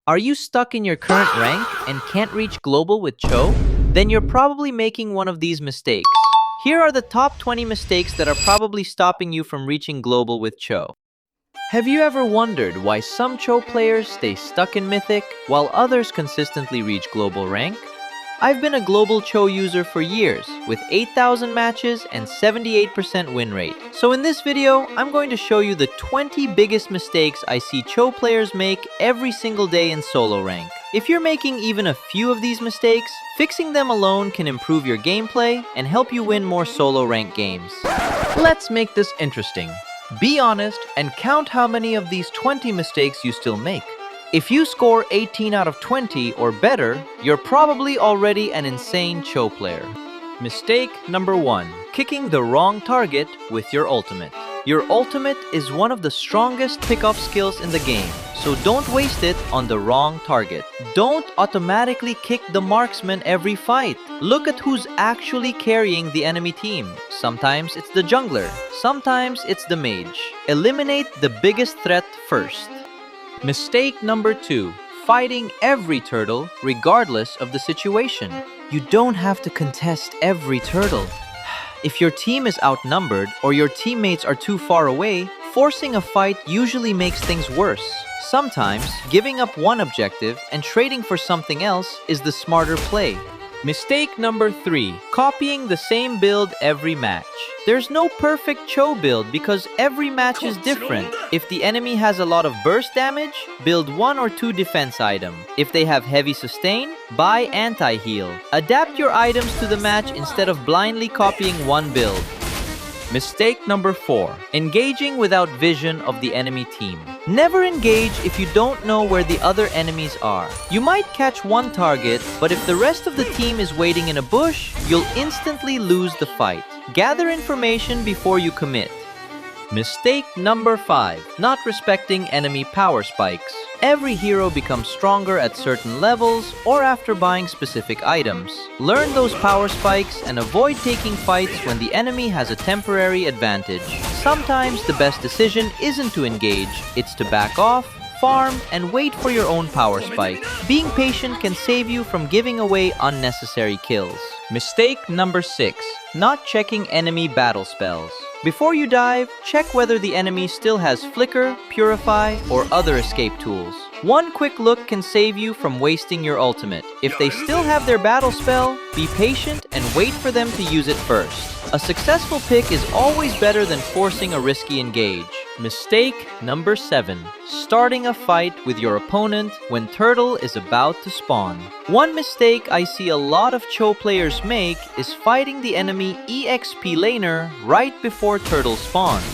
Are you stuck in your current rank and can't reach global with Chou? Then you're probably making one of these mistakes. Here are the top 20 mistakes that are probably stopping you from reaching global with Chou. Have you ever wondered why some Chou players stay stuck in Mythic while others consistently reach global rank? I've been a global Chou user for years, with 8,000 matches and 78% win rate. So in this video, I'm going to show you the 20 biggest mistakes I see Chou players make every single day in solo rank. If you're making even a few of these mistakes, fixing them alone can improve your gameplay and help you win more solo rank games. Let's make this interesting. Be honest and count how many of these 20 mistakes you still make. If you score 18 out of 20 or better, you're probably already an insane Chou player. Mistake number 1. Kicking the wrong target with your ultimate. Your ultimate is one of the strongest pickoff skills in the game, so don't waste it on the wrong target. Don't automatically kick the marksman every fight. Look at who's actually carrying the enemy team. Sometimes it's the jungler, sometimes it's the mage. Eliminate the biggest threat first. Mistake number 2. Fighting every turtle regardless of the situation. You don't have to contest every turtle. If your team is outnumbered or your teammates are too far away, forcing a fight usually makes things worse. Sometimes, giving up one objective and trading for something else is the smarter play. Mistake number 3. Copying the same build every match. There's no perfect Chou build because every match is different. If the enemy has a lot of burst damage, build 1 or 2 defense item. If they have heavy sustain, buy anti-heal. Adapt your items to the match instead of blindly copying one build. Mistake number 4. Engaging without vision of the enemy team. Never engage if you don't know where the other enemies are. You might catch one target, but if the rest of the team is waiting in a bush, you'll instantly lose the fight. Gather information before you commit. Mistake number 5. Not respecting enemy power spikes. Every hero becomes stronger at certain levels or after buying specific items. Learn those power spikes and avoid taking fights when the enemy has a temporary advantage. Sometimes the best decision isn't to engage, it's to back off, farm, and wait for your own power spike. Being patient can save you from giving away unnecessary kills. Mistake number 6. Not checking enemy battle spells. Before you dive, check whether the enemy still has Flicker, Purify, or other escape tools. One quick look can save you from wasting your ultimate. If they still have their battle spell, be patient and wait for them to use it first. A successful pick is always better than forcing a risky engage. Mistake number 7. Starting a fight with your opponent when Turtle is about to spawn. One mistake I see a lot of Chou players make is fighting the enemy EXP laner right before Turtle spawns.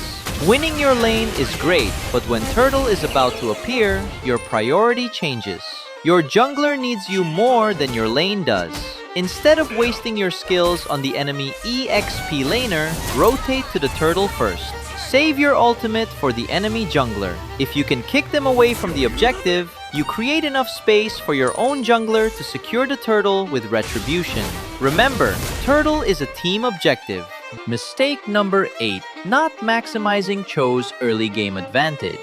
Winning your lane is great, but when Turtle is about to appear, your priority changes. Your jungler needs you more than your lane does. Instead of wasting your skills on the enemy EXP laner, rotate to the turtle first. Save your ultimate for the enemy jungler. If you can kick them away from the objective, you create enough space for your own jungler to secure the turtle with retribution. Remember, turtle is a team objective. Mistake number 8. Not maximizing Chou's early game advantage.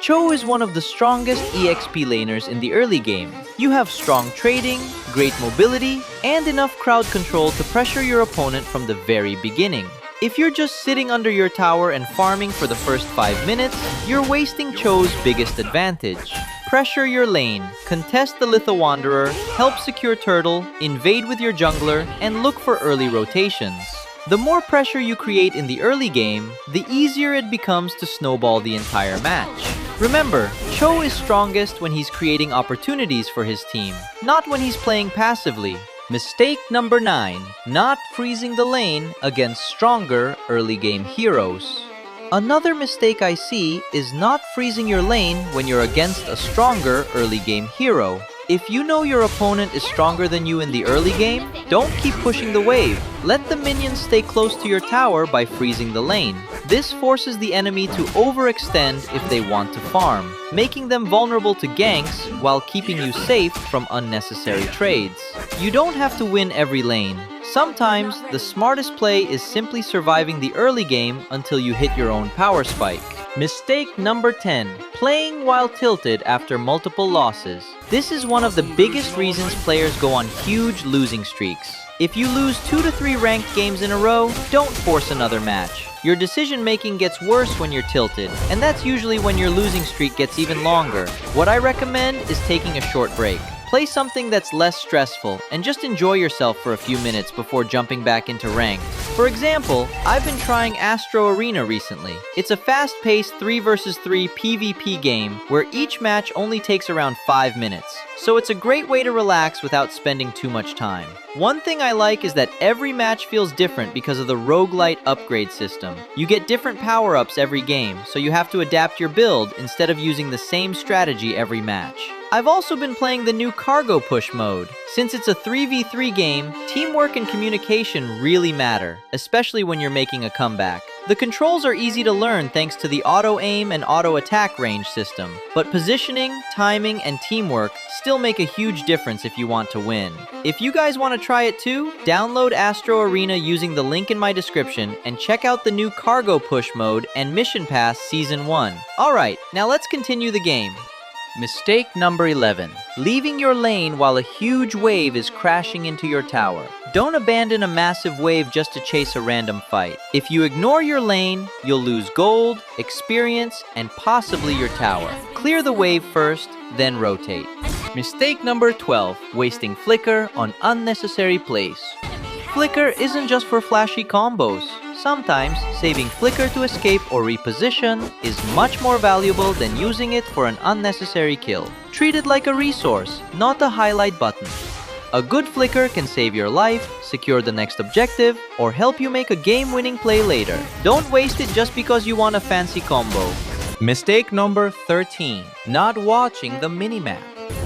Chou is one of the strongest EXP laners in the early game. You have strong trading, great mobility, and enough crowd control to pressure your opponent from the very beginning. If you're just sitting under your tower and farming for the first 5 minutes, you're wasting Chou's biggest advantage. Pressure your lane, contest the Litho Wanderer, help secure turtle, invade with your jungler, and look for early rotations. The more pressure you create in the early game, the easier it becomes to snowball the entire match. Remember, Chou is strongest when he's creating opportunities for his team, not when he's playing passively. Mistake number 9. Not freezing the lane against stronger early game heroes. Another mistake I see is not freezing your lane when you're against a stronger early game hero. If you know your opponent is stronger than you in the early game, don't keep pushing the wave. Let the minions stay close to your tower by freezing the lane. This forces the enemy to overextend if they want to farm, making them vulnerable to ganks while keeping you safe from unnecessary trades. You don't have to win every lane. Sometimes, the smartest play is simply surviving the early game until you hit your own power spike. Mistake number 10. Playing while tilted after multiple losses. This is one of the biggest reasons players go on huge losing streaks. If you lose 2 to 3 ranked games in a row, don't force another match. Your decision making gets worse when you're tilted, and that's usually when your losing streak gets even longer. What I recommend is taking a short break. Play something that's less stressful and just enjoy yourself for a few minutes before jumping back into ranked. For example, I've been trying Astro Arena recently. It's a fast-paced 3 vs 3 PvP game where each match only takes around 5 minutes. So it's a great way to relax without spending too much time. One thing I like is that every match feels different because of the roguelite upgrade system. You get different power-ups every game, so you have to adapt your build instead of using the same strategy every match. I've also been playing the new cargo push mode. Since it's a 3v3 game, teamwork and communication really matter, especially when you're making a comeback. The controls are easy to learn thanks to the auto-aim and auto-attack range system, but positioning, timing, and teamwork still make a huge difference if you want to win. If you guys want to try it too, download Astro Arena using the link in my description and check out the new cargo push mode and Mission Pass Season 1. Alright, now let's continue the game. Mistake number 11. Leaving your lane while a huge wave is crashing into your tower. Don't abandon a massive wave just to chase a random fight. If you ignore your lane, you'll lose gold, experience, and possibly your tower. Clear the wave first, then rotate. Mistake number 12. Wasting flicker on unnecessary plays. Flicker isn't just for flashy combos. Sometimes, saving flicker to escape or reposition is much more valuable than using it for an unnecessary kill. Treat it like a resource, not a highlight button. A good flicker can save your life, secure the next objective, or help you make a game-winning play later. Don't waste it just because you want a fancy combo. Mistake number 13. Not watching the minimap.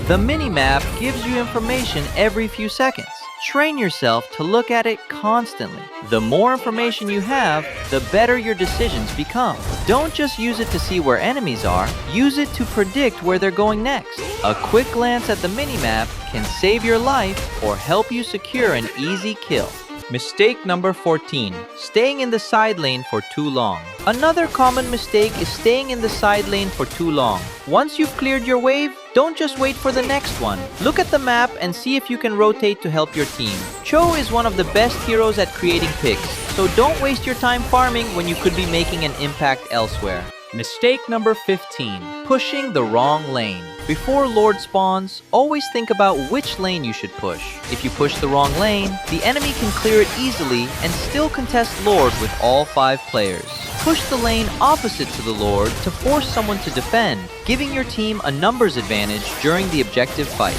The minimap gives you information every few seconds. Train yourself to look at it constantly. The more information you have, the better your decisions become. Don't just use it to see where enemies are, use it to predict where they're going next. A quick glance at the minimap can save your life or help you secure an easy kill. Mistake number 14. Staying in the side lane for too long. Another common mistake is staying in the side lane for too long. Once you've cleared your wave, don't just wait for the next one. Look at the map and see if you can rotate to help your team. Chou is one of the best heroes at creating picks, so don't waste your time farming when you could be making an impact elsewhere. Mistake number 15. Pushing the wrong lane. Before Lord spawns, always think about which lane you should push. If you push the wrong lane, the enemy can clear it easily and still contest Lord with all 5 players. Push the lane opposite to the Lord to force someone to defend, giving your team a numbers advantage during the objective fight.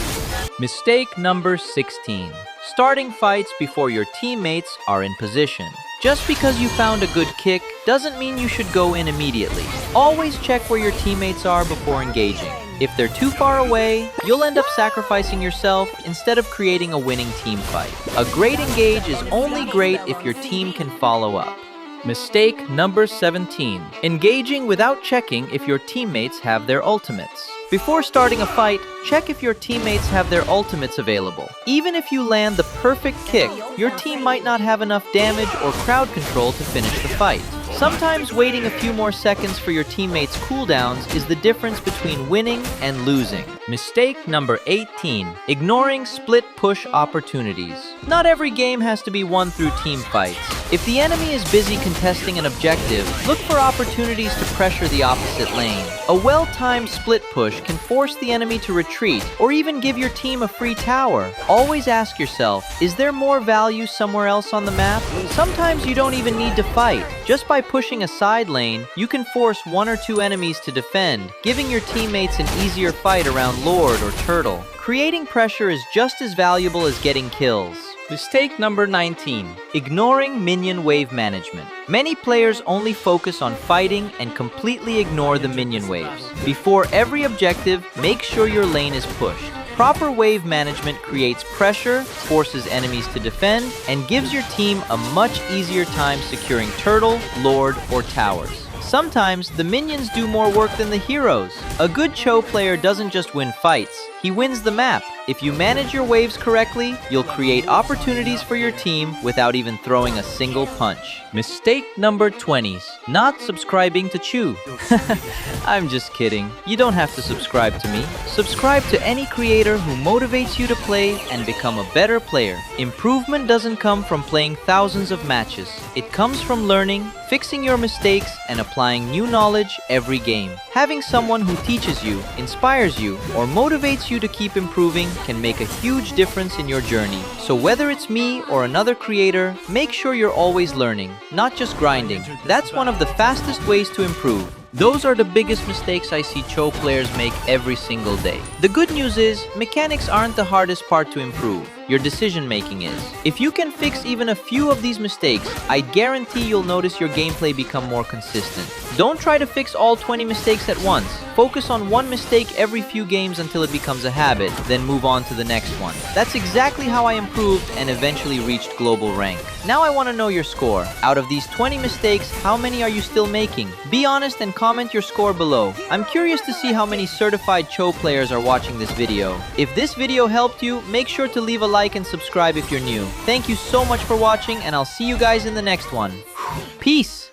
Mistake number 16. Starting fights before your teammates are in position. Just because you found a good kick doesn't mean you should go in immediately. Always check where your teammates are before engaging. If they're too far away, you'll end up sacrificing yourself instead of creating a winning team fight. A great engage is only great if your team can follow up. Mistake number 17. Engaging without checking if your teammates have their ultimates. Before starting a fight, check if your teammates have their ultimates available. Even if you land the perfect kick, your team might not have enough damage or crowd control to finish the fight. Sometimes waiting a few more seconds for your teammates' cooldowns is the difference between winning and losing. Mistake number 18. Ignoring split push opportunities. Not every game has to be won through team fights. If the enemy is busy contesting an objective, look for opportunities to pressure the opposite lane. A well-timed split push can force the enemy to retreat or even give your team a free tower. Always ask yourself, is there more value somewhere else on the map? Sometimes you don't even need to fight. Just by pushing a side lane, you can force 1 or 2 enemies to defend, giving your teammates an easier fight around Lord or Turtle. Creating pressure is just as valuable as getting kills. Mistake number 19. Ignoring minion wave management. Many players only focus on fighting and completely ignore the minion waves. Before every objective, make sure your lane is pushed. Proper wave management creates pressure, forces enemies to defend, and gives your team a much easier time securing Turtle, Lord, or towers. Sometimes, the minions do more work than the heroes. A good Chou player doesn't just win fights, he wins the map. If you manage your waves correctly, you'll create opportunities for your team without even throwing a single punch. Mistake number 20. Not subscribing to Chou. I'm just kidding. You don't have to subscribe to me. Subscribe to any creator who motivates you to play and become a better player. Improvement doesn't come from playing thousands of matches. It comes from learning, fixing your mistakes, and applying new knowledge every game. Having someone who teaches you, inspires you, or motivates you to keep improving can make a huge difference in your journey. So whether it's me or another creator, make sure you're always learning, not just grinding. That's one of the fastest ways to improve. Those are the biggest mistakes I see Chou players make every single day. The good news is, mechanics aren't the hardest part to improve. Your decision making is. If you can fix even a few of these mistakes, I guarantee you'll notice your gameplay become more consistent. Don't try to fix all 20 mistakes at once. Focus on one mistake every few games until it becomes a habit, then move on to the next one. That's exactly how I improved and eventually reached global rank. Now I want to know your score. Out of these 20 mistakes, how many are you still making? Be honest and comment your score below. I'm curious to see how many certified Chou players are watching this video. If this video helped you, make sure to leave a like and subscribe if you're new. Thank you so much for watching, and I'll see you guys in the next one. Peace!